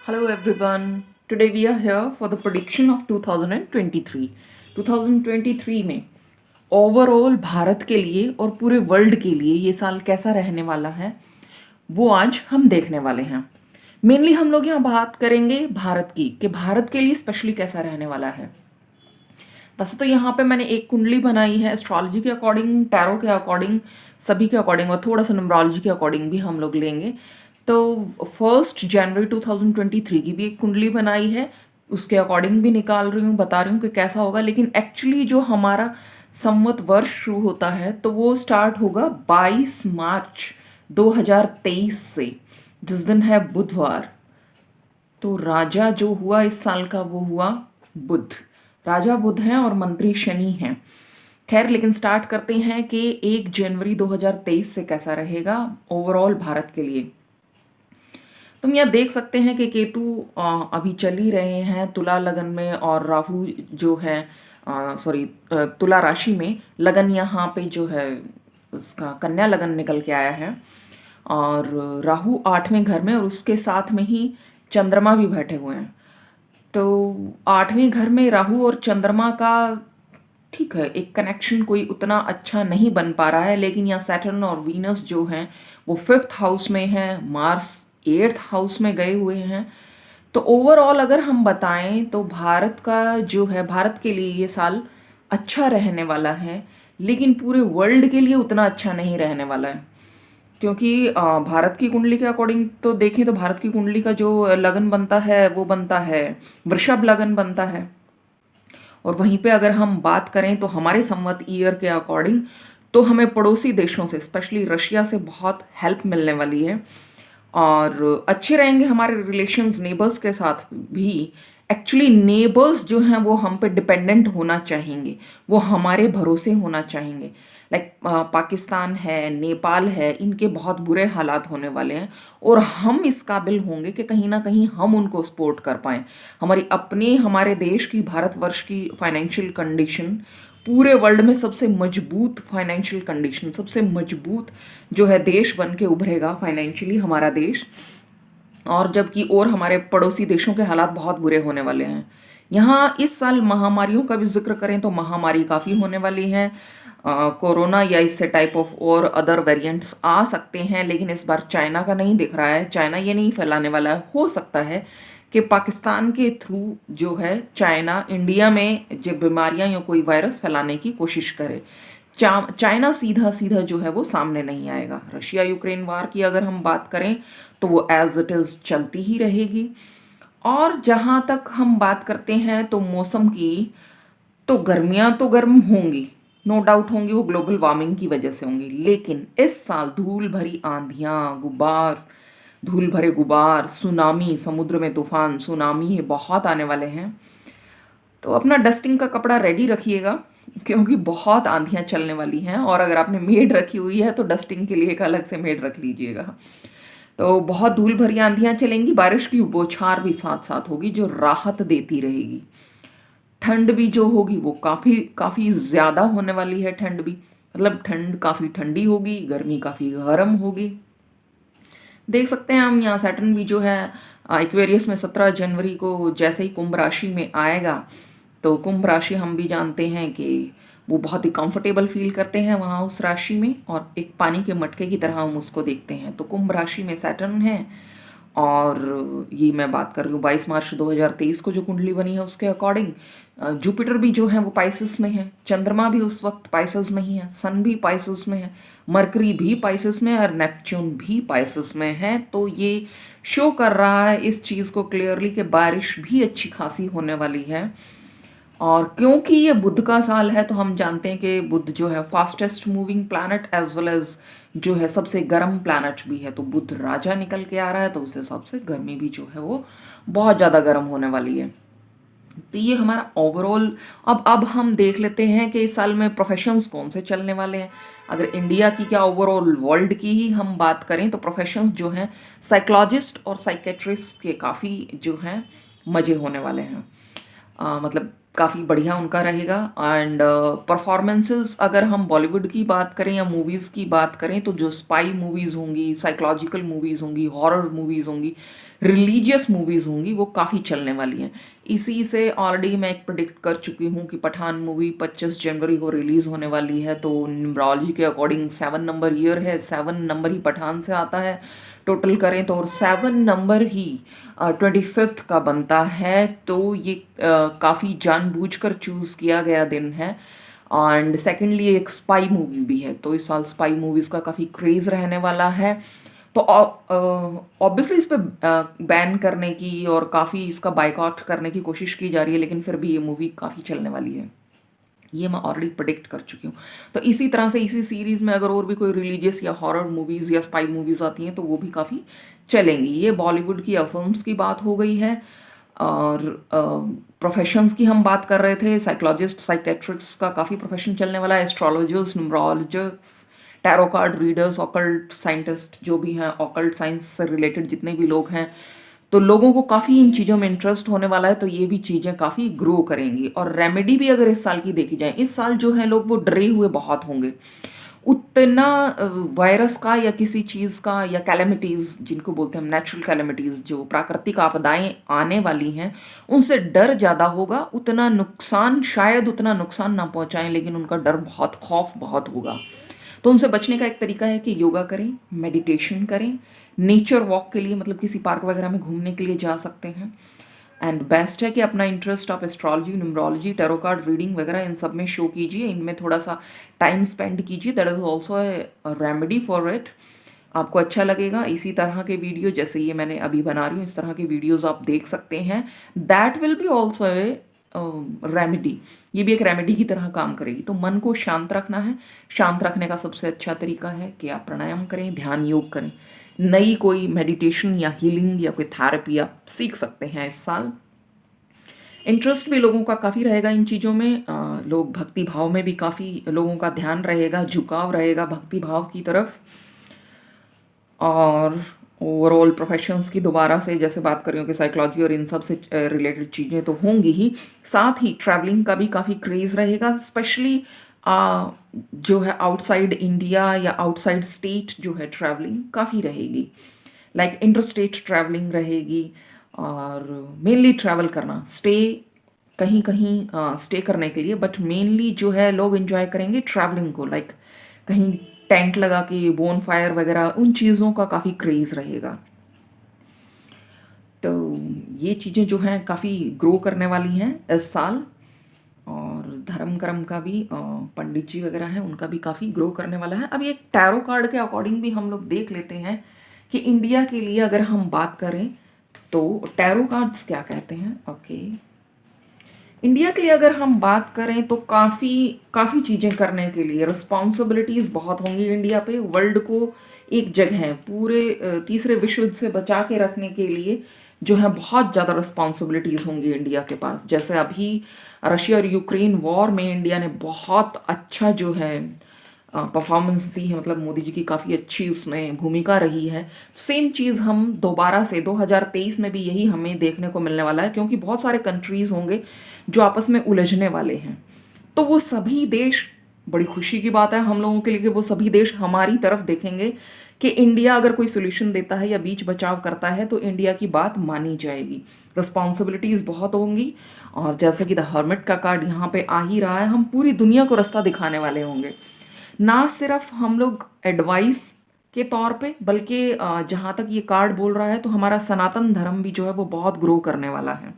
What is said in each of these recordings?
Hello everyone. Today we are here for the prediction of 2023. 2023 में overall Bharat के लिए और पूरे वर्ल्ड के लिए ये साल कैसा रहने वाला है वो आज हम देखने वाले हैं। मेनली हम लोग यहाँ बात करेंगे भारत की कि भारत के लिए स्पेशली कैसा रहने वाला है। वैसे तो यहाँ पे मैंने एक कुंडली बनाई है एस्ट्रोलॉजी के अकॉर्डिंग, टैरो के अकॉर्डिंग, सभी के अकॉर्डिंग और थोड़ा सा न्यूमरोलॉजी के अकॉर्डिंग भी हम लोग लेंगे। तो 1 जनवरी 2023 की भी एक कुंडली बनाई है, उसके अकॉर्डिंग भी निकाल रही हूँ, बता रही हूँ कि कैसा होगा। लेकिन एक्चुअली जो हमारा संवत वर्ष शुरू होता है तो वो स्टार्ट होगा 22 मार्च 2023 से, जिस दिन है बुधवार। तो राजा जो हुआ इस साल का वो हुआ बुध। राजा बुध हैं और मंत्री शनि हैं। खैर, लेकिन स्टार्ट करते हैं कि 1 जनवरी 2023 से कैसा रहेगा ओवरऑल भारत के लिए। तुम यह देख सकते हैं कि केतु अभी चल ही रहे हैं तुला लगन में, और राहु जो है तुला राशि में, लगन यहाँ पे जो है उसका कन्या लगन निकल के आया है, और राहु 8वें घर में और उसके साथ में ही चंद्रमा भी बैठे हुए हैं। तो 8वें घर में राहु और चंद्रमा का ठीक है एक कनेक्शन कोई उतना अच्छा नहीं बन पा रहा है, लेकिन यहाँ सैटर्न और वीनस जो हैं वो 5th हाउस में है, मार्स 8th हाउस में गए हुए हैं। तो ओवरऑल अगर हम बताएं तो भारत का जो है, भारत के लिए ये साल अच्छा रहने वाला है, लेकिन पूरे वर्ल्ड के लिए उतना अच्छा नहीं रहने वाला है। क्योंकि भारत की कुंडली के अकॉर्डिंग तो देखें तो भारत की कुंडली का जो लगन बनता है वो बनता है वृषभ लगन बनता है। और वहीं पे अगर हम बात करें तो हमारे संवत ईयर के अकॉर्डिंग तो हमें पड़ोसी देशों से, स्पेशली रशिया से बहुत हेल्प मिलने वाली है, और अच्छे रहेंगे हमारे रिलेशंस नेबर्स के साथ भी। एक्चुअली नेबर्स जो हैं वो हम पे डिपेंडेंट होना चाहेंगे, वो हमारे भरोसे होना चाहेंगे। लाइक पाकिस्तान है, नेपाल है, इनके बहुत बुरे हालात होने वाले हैं, और हम इस काबिल होंगे कि कहीं ना कहीं हम उनको सपोर्ट कर पाएँ। हमारे देश की, भारतवर्ष की फाइनेंशियल कंडीशन पूरे वर्ल्ड में सबसे मजबूत फाइनेंशियल कंडीशन, सबसे मजबूत जो है देश बन के उभरेगा फाइनेंशियली हमारा देश। और हमारे पड़ोसी देशों के हालात बहुत बुरे होने वाले हैं। यहाँ इस साल महामारियों का भी जिक्र करें तो महामारी काफ़ी होने वाली है। कोरोना या इससे टाइप ऑफ और अदर वेरिएंट्स आ सकते हैं, लेकिन इस बार चाइना का नहीं दिख रहा है। चाइना ये नहीं फैलाने वाला है। हो सकता है कि पाकिस्तान के थ्रू जो है चाइना इंडिया में जो बीमारियां या कोई वायरस फैलाने की कोशिश करे। चाइना सीधा सीधा जो है वो सामने नहीं आएगा। रशिया यूक्रेन वार की अगर हम बात करें तो वो एज इट इज़ चलती ही रहेगी। और जहाँ तक हम बात करते हैं तो मौसम की, तो गर्मियाँ तो गर्म होंगी, नो डाउट होंगी, वो ग्लोबल वार्मिंग की वजह से होंगी। लेकिन इस साल धूल भरी आंधियाँ, गुबार, धूल भरे गुबार, सुनामी, समुद्र में तूफान, सुनामी ये बहुत आने वाले हैं। तो अपना डस्टिंग का कपड़ा रेडी रखिएगा, क्योंकि बहुत आंधियाँ चलने वाली हैं। और अगर आपने मेड रखी हुई है तो डस्टिंग के लिए एक अलग से मेड रख लीजिएगा। तो बहुत धूल भरी आंधियाँ चलेंगी, बारिश की बौछार भी साथ साथ होगी जो राहत देती रहेगी। ठंड भी जो होगी वो काफ़ी काफ़ी ज़्यादा होने वाली है। ठंड भी मतलब ठंड काफ़ी ठंडी होगी, गर्मी काफ़ी गर्म होगी। देख सकते हैं हम यहाँ सैटर्न भी जो है एक्वेरियस में 17 जनवरी को जैसे ही कुंभ राशि में आएगा, तो कुंभ राशि हम भी जानते हैं कि वो बहुत ही कंफर्टेबल फील करते हैं वहाँ उस राशि में, और एक पानी के मटके की तरह हम उसको देखते हैं। तो कुंभ राशि में सैटर्न है, और ये मैं बात कर रही हूँ 22 मार्च 2023 को जो कुंडली बनी है उसके अकॉर्डिंग। जुपिटर भी जो है वो पाइसेस में है, चंद्रमा भी उस वक्त पाइसेस में ही है, सन भी पाइसेस में है, मरकरी भी पाइसेस में है, और नेपच्यून भी पाइसेस में है। तो ये शो कर रहा है इस चीज़ को क्लियरली कि बारिश भी अच्छी खासी होने वाली है। और क्योंकि ये बुध का साल है तो हम जानते हैं कि बुध जो है fastest moving planet as well as जो है सबसे गर्म प्लैनेट भी है। तो बुध राजा निकल के आ रहा है, तो उस हिसाब से गर्मी भी जो है वो बहुत ज़्यादा गर्म होने वाली है। तो ये हमारा ओवरऑल। अब हम देख लेते हैं कि इस साल में प्रोफेशंस कौन से चलने वाले हैं। अगर इंडिया की क्या ओवरऑल वर्ल्ड की ही हम बात करें तो प्रोफेशंस जो हैं साइकोलॉजिस्ट और साइकेट्रिस्ट के काफ़ी जो हैं मज़े होने वाले हैं। मतलब काफ़ी बढ़िया उनका रहेगा। एंड परफॉर्मेंसेस अगर हम बॉलीवुड की बात करें या मूवीज़ की बात करें, तो जो स्पाई मूवीज़ होंगी, साइकोलॉजिकल मूवीज़ होंगी, हॉरर मूवीज़ होंगी, रिलीजियस मूवीज़ होंगी, वो काफ़ी चलने वाली हैं। इसी से ऑलरेडी मैं एक प्रिडिक्ट कर चुकी हूँ कि पठान मूवी 25 जनवरी को रिलीज़ होने वाली है। तो न्यूमरोलॉजी के अकॉर्डिंग 7 नंबर ईयर है, 7 नंबर ही पठान से आता है टोटल करें तो, और 7 नंबर ही 25th का बनता है। तो ये काफ़ी जानबूझकर चूज़ किया गया दिन है। एंड सेकेंडली एक स्पाई मूवी भी है, तो इस साल स्पाई मूवीज़ का काफ़ी क्रेज़ रहने वाला है। तो ऑब्वियसली इस पे बैन करने की और काफ़ी इसका बाइकआउट करने की कोशिश की जा रही है, लेकिन फिर भी ये मूवी काफ़ी चलने वाली है, ये मैं ऑलरेडी प्रेडिक्ट कर चुकी हूँ। तो इसी तरह से इसी सीरीज़ में अगर और भी कोई रिलीजियस या हॉरर मूवीज़ या स्पाई मूवीज़ आती हैं तो वो भी काफ़ी चलेंगी। ये बॉलीवुड की फिल्म्स की बात हो गई है। और प्रोफेशंस की हम बात कर रहे थे, साइकोलॉजिस्ट, साइकेट्रिक्स का काफ़ी प्रोफेशन चलने वाला है, astrologers, numerologist, tarot card readers, occult scientist जो भी हैं, ऑकल्ट साइंस से रिलेटेड जितने भी लोग हैं, तो लोगों को काफ़ी इन चीज़ों में इंटरेस्ट होने वाला है। तो ये भी चीज़ें काफ़ी ग्रो करेंगी। और रेमेडी भी अगर इस साल की देखी जाए, इस साल जो है लोग वो डरे हुए बहुत होंगे, उतना वायरस का या किसी चीज़ का या कैलेमिटीज़ जिनको बोलते हैं हम, नेचुरल कैलेमिटीज़, जो प्राकृतिक आपदाएं आने वाली हैं, उनसे डर ज़्यादा होगा। उतना नुकसान, शायद उतना नुकसान ना पहुंचाएं, लेकिन उनका डर बहुत, खौफ बहुत होगा। तो उनसे बचने का एक तरीका है कि योगा करें, मेडिटेशन करें, नेचर वॉक के लिए मतलब किसी पार्क वगैरह में घूमने के लिए जा सकते हैं। एंड बेस्ट है कि अपना इंटरेस्ट आप astrology, numerology, tarot card reading वगैरह इन सब में शो कीजिए, इनमें थोड़ा सा टाइम स्पेंड कीजिए। That is also a remedy for it. आपको अच्छा लगेगा। इसी तरह के वीडियो जैसे ये मैंने अभी बना रही हूँ, इस तरह के वीडियोस आप देख सकते हैं। That will be also a remedy. ये भी एक रेमेडी की तरह काम करेगी। तो मन को शांत रखना है। शांत रखने का सबसे अच्छा तरीका है कि आप प्राणायाम करें, ध्यान योग करें। नई कोई मेडिटेशन या हीलिंग या कोई थेरेपी आप सीख सकते हैं इस साल। इंटरेस्ट भी लोगों का काफ़ी रहेगा इन चीज़ों में। लोग भक्ति भाव में भी काफ़ी लोगों का ध्यान रहेगा, झुकाव रहेगा भक्ति भाव की तरफ। और ओवरऑल प्रोफेशंस की दोबारा से जैसे बात कर रही हूँ कि साइकोलॉजी और इन सब से रिलेटेड चीज़ें तो होंगी ही, साथ ही ट्रैवलिंग का भी काफ़ी क्रेज़ रहेगा। स्पेशली जो है आउटसाइड इंडिया या आउटसाइड स्टेट जो है ट्रैवलिंग काफ़ी रहेगी, लाइक इंटर स्टेट ट्रैवलिंग रहेगी। और मेनली ट्रैवल करना, स्टे कहीं कहीं स्टे करने के लिए, बट मेनली जो है लोग इन्जॉय करेंगे ट्रैवलिंग को, लाइक कहीं टेंट लगा के बोन फायर वगैरह, उन चीज़ों का काफ़ी क्रेज़ रहेगा। तो ये चीज़ें जो हैं काफ़ी ग्रो करने वाली हैं इस साल। और धर्म कर्म का भी पंडित जी वगैरह हैं, उनका भी काफ़ी ग्रो करने वाला है। अभी एक टैरो कार्ड के अकॉर्डिंग भी हम लोग देख लेते हैं कि इंडिया के लिए अगर हम बात करें तो टैरो कार्ड्स क्या कहते हैं। ओके, इंडिया के लिए अगर हम बात करें तो काफ़ी चीज़ें करने के लिए रिस्पॉन्सिबिलिटीज़ बहुत होंगी इंडिया पे। वर्ल्ड को एक जगह पूरे तीसरे विश्व युद्ध से बचा के रखने के लिए जो है बहुत ज़्यादा रिस्पॉन्सिबिलिटीज़ होंगी इंडिया के पास। जैसे अभी रशिया और यूक्रेन वॉर में इंडिया ने बहुत अच्छा जो है परफॉर्मेंस दी है, मतलब मोदी जी की काफ़ी अच्छी उसमें भूमिका रही है। सेम चीज़ हम दोबारा से 2023 में भी यही हमें देखने को मिलने वाला है, क्योंकि बहुत सारे कंट्रीज़ होंगे जो आपस में उलझने वाले हैं। तो वो सभी देश, बड़ी खुशी की बात है हम लोगों के लिए कि वो सभी देश हमारी तरफ देखेंगे कि इंडिया अगर कोई सोल्यूशन देता है या बीच बचाव करता है तो इंडिया की बात मानी जाएगी। रिस्पॉन्सिबिलिटीज़ बहुत होंगी। और जैसे कि द हर्मिट का कार्ड यहाँ पे आ ही रहा है, हम पूरी दुनिया को रास्ता दिखाने वाले होंगे। ना सिर्फ हम लोग एडवाइस के तौर पे, बल्कि जहाँ तक ये कार्ड बोल रहा है तो हमारा सनातन धर्म भी जो है वो बहुत ग्रो करने वाला है।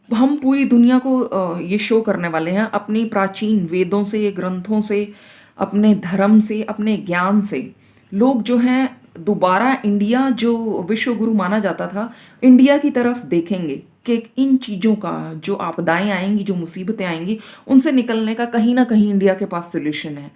हम पूरी दुनिया को ये शो करने वाले हैं अपनी प्राचीन वेदों से, ग्रंथों से, अपने धर्म से, अपने ज्ञान से। लोग जो हैं दोबारा इंडिया जो विश्व गुरु माना जाता था, इंडिया की तरफ देखेंगे कि इन चीज़ों का, जो आपदाएं आएंगी, जो मुसीबतें आएंगी, उनसे निकलने का कहीं ना कहीं इंडिया के पास सोल्यूशन है।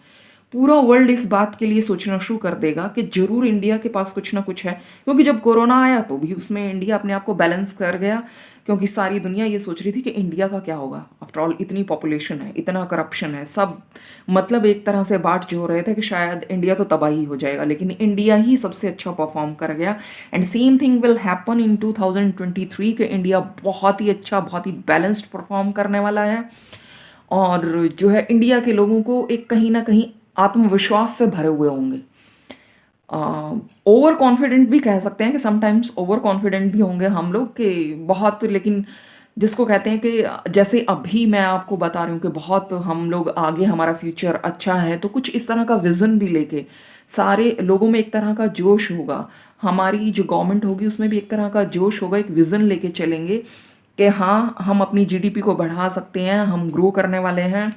पूरा वर्ल्ड इस बात के लिए सोचना शुरू कर देगा कि जरूर इंडिया के पास कुछ ना कुछ है, क्योंकि जब कोरोना आया तो भी उसमें इंडिया अपने आप को बैलेंस कर गया, क्योंकि सारी दुनिया ये सोच रही थी कि इंडिया का क्या होगा, आफ्टर ऑल इतनी पॉपुलेशन है, इतना करप्शन है, सब मतलब एक तरह से बाट जो रहे थे कि शायद इंडिया तो तबाही हो जाएगा, लेकिन इंडिया ही सबसे अच्छा परफॉर्म कर गया। And same thing will happen in 2023 के इंडिया बहुत ही अच्छा, बहुत ही बैलेंस्ड परफॉर्म करने वाला है। और जो है इंडिया के लोगों को एक कहीं ना कहीं आत्मविश्वास से भरे हुए होंगे। ओवर कॉन्फिडेंट भी कह सकते हैं कि समटाइम्स ओवर कॉन्फिडेंट भी होंगे हम लोग कि बहुत, लेकिन जिसको कहते हैं कि जैसे अभी मैं आपको बता रही हूँ कि बहुत हम लोग आगे, हमारा फ्यूचर अच्छा है, तो कुछ इस तरह का विजन भी लेके सारे लोगों में एक तरह का जोश होगा, हमारी जो गवर्नमेंट होगी उसमें भी एक तरह का जोश होगा, एक विजन लेके चलेंगे कि हाँ हम अपनी जीडीपी को बढ़ा सकते हैं, हम ग्रो करने वाले हैं,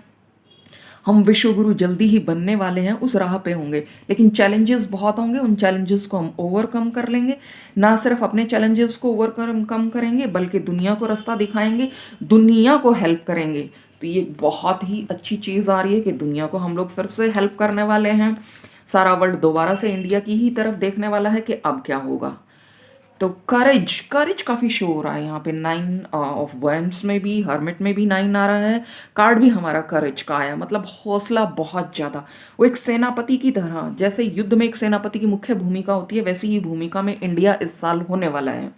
हम विश्व गुरु जल्दी ही बनने वाले हैं, उस राह पे होंगे। लेकिन चैलेंजेस बहुत होंगे, उन चैलेंजेस को हम ओवरकम कर लेंगे, ना सिर्फ अपने चैलेंजेस को ओवरकम करेंगे बल्कि दुनिया को रास्ता दिखाएंगे, दुनिया को हेल्प करेंगे। तो ये बहुत ही अच्छी चीज़ आ रही है कि दुनिया को हम लोग फिर से हेल्प करने वाले हैं, सारा वर्ल्ड दोबारा से इंडिया की ही तरफ देखने वाला है कि अब क्या होगा। तो करेज करेज काफ़ी शो हो रहा है यहाँ पे, 9 ऑफ वैंड्स में भी, हर्मिट में भी 9 आ रहा है, कार्ड भी हमारा करेज का आया, मतलब हौसला बहुत ज़्यादा। वो एक सेनापति की तरह, जैसे युद्ध में एक सेनापति की मुख्य भूमिका होती है, वैसी ही भूमिका में इंडिया इस साल होने वाला है।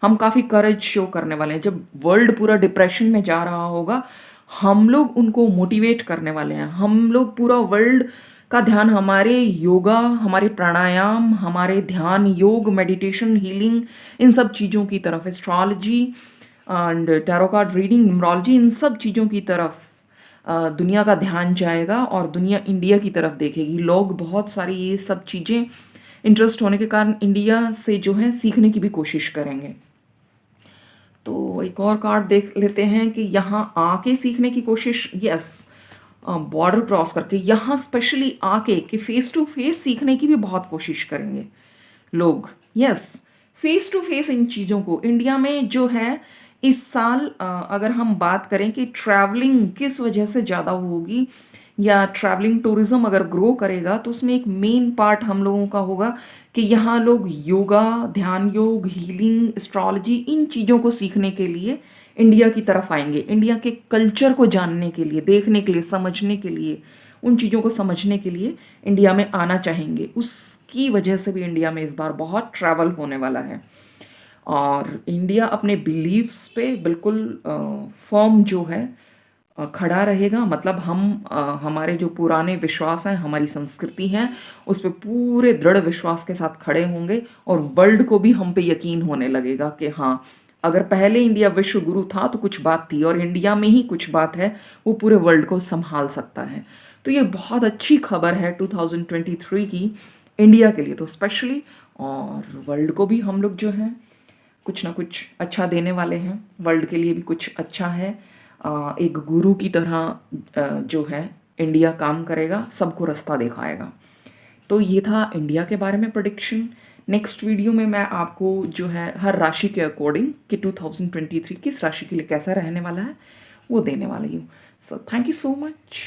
हम काफ़ी करेज शो करने वाले हैं। जब वर्ल्ड पूरा डिप्रेशन में जा रहा होगा, हम लोग उनको मोटिवेट करने वाले हैं। हम लोग पूरा वर्ल्ड का ध्यान हमारे योगा, हमारे प्राणायाम, हमारे ध्यान, योग, मेडिटेशन, हीलिंग, इन सब चीज़ों की तरफ, astrology and tarot card reading, numerology, इन सब चीज़ों की तरफ दुनिया का ध्यान जाएगा और दुनिया इंडिया की तरफ देखेगी। लोग बहुत सारी ये सब चीज़ें इंटरेस्ट होने के कारण इंडिया से जो है सीखने की भी कोशिश करेंगे। तो एक और कार्ड देख लेते हैं कि यहाँ आके सीखने की कोशिश, यस, बॉर्डर क्रॉस करके यहाँ स्पेशली आके कि फेस टू फेस सीखने की भी बहुत कोशिश करेंगे लोग। यस, फेस टू फेस इन चीज़ों को इंडिया में जो है इस साल, अगर हम बात करें कि ट्रैवलिंग किस वजह से ज़्यादा होगी या ट्रैवलिंग टूरिज्म अगर ग्रो करेगा, तो उसमें एक मेन पार्ट हम लोगों का होगा कि यहाँ लोग योगा, ध्यान योग, हीलिंग, एस्ट्रोलॉजी, इन चीज़ों को सीखने के लिए इंडिया की तरफ आएंगे, इंडिया के कल्चर को जानने के लिए, देखने के लिए, समझने के लिए, उन चीज़ों को समझने के लिए इंडिया में आना चाहेंगे। उसकी वजह से भी इंडिया में इस बार बहुत ट्रैवल होने वाला है। और इंडिया अपने बिलीव्स पे बिल्कुल फर्म जो है खड़ा रहेगा, मतलब हम हमारे जो पुराने विश्वास हैं, हमारी संस्कृति हैं, उस पर पूरे दृढ़ विश्वास के साथ खड़े होंगे और वर्ल्ड को भी हम पे यकीन होने लगेगा कि हाँ, अगर पहले इंडिया विश्व गुरु था तो कुछ बात थी, और इंडिया में ही कुछ बात है, वो पूरे वर्ल्ड को संभाल सकता है। तो ये बहुत अच्छी खबर है 2023 की इंडिया के लिए तो स्पेशली, और वर्ल्ड को भी हम लोग जो है कुछ ना कुछ अच्छा देने वाले हैं, वर्ल्ड के लिए भी कुछ अच्छा है। एक गुरु की तरह जो है इंडिया काम करेगा, सबको रास्ता दिखाएगा। तो ये था इंडिया के बारे में प्रेडिक्शन। नेक्स्ट वीडियो में मैं आपको जो है हर राशि के अकॉर्डिंग कि 2023 किस राशि के लिए कैसा रहने वाला है वो देने वाली हूँ। So thank you so much.